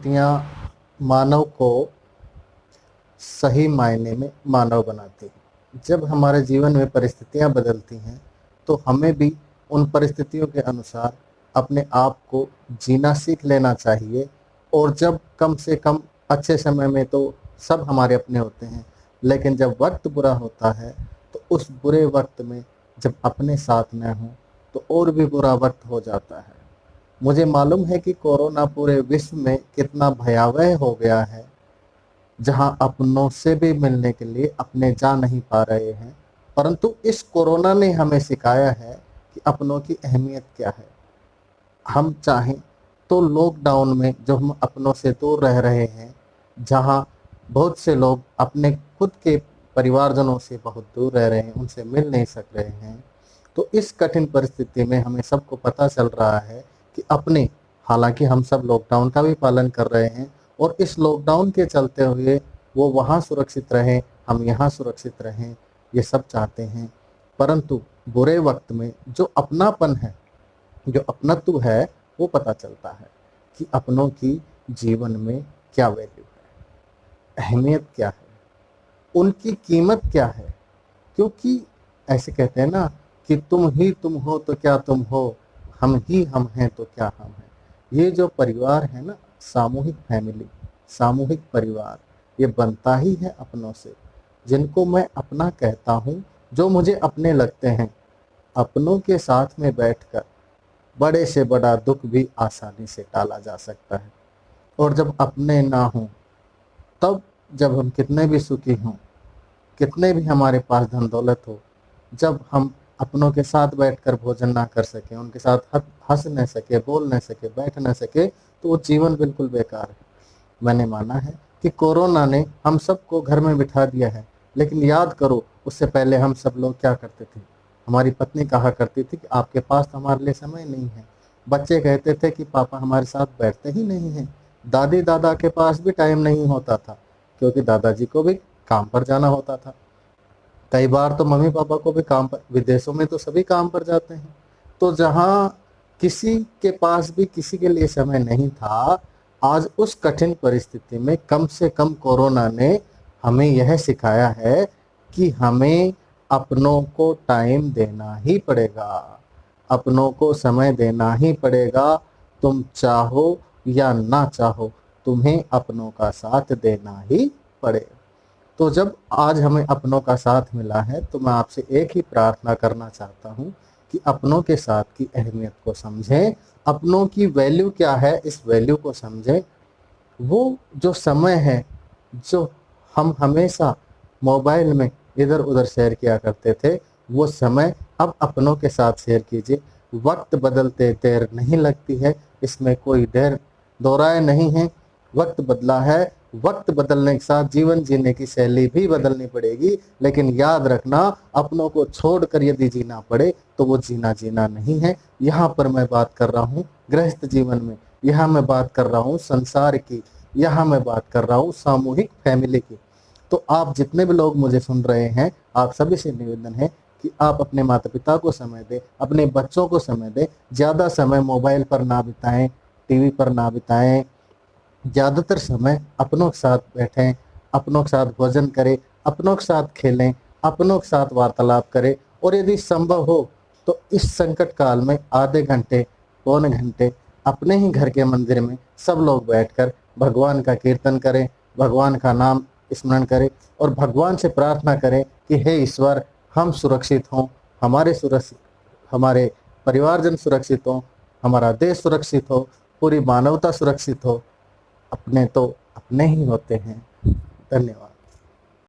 परिस्थितियाँ मानव को सही मायने में मानव बनाती हैं। जब हमारे जीवन में परिस्थितियाँ बदलती हैं तो हमें भी उन परिस्थितियों के अनुसार अपने आप को जीना सीख लेना चाहिए। और जब कम से कम अच्छे समय में तो सब हमारे अपने होते हैं, लेकिन जब वक्त बुरा होता है तो उस बुरे वक्त में जब अपने साथ न हों तो और भी बुरा वक्त हो जाता है। मुझे मालूम है कि कोरोना पूरे विश्व में कितना भयावह हो गया है, जहां अपनों से भी मिलने के लिए अपने जा नहीं पा रहे हैं। परंतु इस कोरोना ने हमें सिखाया है कि अपनों की अहमियत क्या है। हम चाहें तो लॉकडाउन में जो हम अपनों से दूर रह रहे हैं, जहां बहुत से लोग अपने खुद के परिवारजनों से बहुत दूर रह रहे हैं, उनसे मिल नहीं सक रहे हैं, तो इस कठिन परिस्थिति में हमें सबको पता चल रहा है कि अपने, हालांकि हम सब लॉकडाउन का भी पालन कर रहे हैं और इस लॉकडाउन के चलते हुए वो वहाँ सुरक्षित रहें, हम यहाँ सुरक्षित रहें, ये सब चाहते हैं। परंतु बुरे वक्त में जो अपनापन है, जो अपनत्व है, वो पता चलता है कि अपनों की जीवन में क्या वैल्यू है, अहमियत क्या है, उनकी कीमत क्या है। क्योंकि ऐसे कहते हैं ना कि तुम ही तुम हो तो क्या तुम हो, हम ही हम हैं तो क्या हम हैं। ये जो परिवार है ना, सामूहिक फैमिली, सामूहिक परिवार, ये बनता ही है अपनों से, जिनको मैं अपना कहता हूँ, जो मुझे अपने लगते हैं। अपनों के साथ में बैठकर बड़े से बड़ा दुख भी आसानी से टाला जा सकता है। और जब अपने ना हों, तब जब हम कितने भी सुखी हों, कितने भी हमारे पास धन दौलत हो, जब हम अपनों के साथ बैठकर भोजन ना कर सके, उनके साथ हंस न सके, बोल न सके, बैठ न सके, तो वो जीवन बिल्कुल बेकार है। मैंने माना है कि कोरोना ने हम सबको घर में बिठा दिया है, लेकिन याद करो उससे पहले हम सब लोग क्या करते थे। हमारी पत्नी कहा करती थी कि आपके पास तो हमारे लिए समय नहीं है। बच्चे कहते थे कि पापा हमारे साथ बैठते ही नहीं हैं। दादी दादा के पास भी टाइम नहीं होता था, क्योंकि दादाजी को भी काम पर जाना होता था। कई बार तो मम्मी पापा को भी काम पर, विदेशों में तो सभी काम पर जाते हैं। तो जहाँ किसी के पास भी किसी के लिए समय नहीं था, आज उस कठिन परिस्थिति में कम से कम कोरोना ने हमें यह सिखाया है कि हमें अपनों को टाइम देना ही पड़ेगा, अपनों को समय देना ही पड़ेगा। तुम चाहो या ना चाहो, तुम्हें अपनों का साथ देना ही पड़ेगा। तो जब आज हमें अपनों का साथ मिला है, तो मैं आपसे एक ही प्रार्थना करना चाहता हूँ कि अपनों के साथ की अहमियत को समझें, अपनों की वैल्यू क्या है इस वैल्यू को समझें। वो जो समय है, जो हम हमेशा मोबाइल में इधर उधर शेयर किया करते थे, वो समय अब अपनों के साथ शेयर कीजिए। वक्त बदलते देर नहीं लगती है, इसमें कोई देर दो राय नहीं है। वक्त बदला है, वक्त बदलने के साथ जीवन जीने की शैली भी बदलनी पड़ेगी, लेकिन याद रखना, अपनों को छोड़कर यदि जीना पड़े तो वो जीना जीना नहीं है। यहाँ पर मैं बात कर रहा हूँ गृहस्थ जीवन में, यहाँ मैं बात कर रहा हूँ संसार की, यहाँ मैं बात कर रहा हूँ सामूहिक फैमिली की। तो आप जितने भी लोग मुझे सुन रहे हैं, आप सभी से निवेदन है कि आप अपने माता पिता को समय दें, अपने बच्चों को समय दें। ज़्यादा समय मोबाइल पर ना बिताएं, टीवी पर ना बिताएं। ज़्यादातर समय अपनों के साथ बैठें, अपनों के साथ भोजन करें, अपनों के साथ खेलें, अपनों के साथ वार्तालाप करें। और यदि संभव हो तो इस संकट काल में आधे घंटे, पौने घंटे अपने ही घर के मंदिर में सब लोग बैठकर भगवान का कीर्तन करें, भगवान का नाम स्मरण करें और भगवान से प्रार्थना करें कि हे ईश्वर, हम सुरक्षित हों, हमारे परिवारजन सुरक्षित हों, हमारा देश सुरक्षित हो, पूरी मानवता सुरक्षित हो। अपने तो अपने ही होते हैं। धन्यवाद।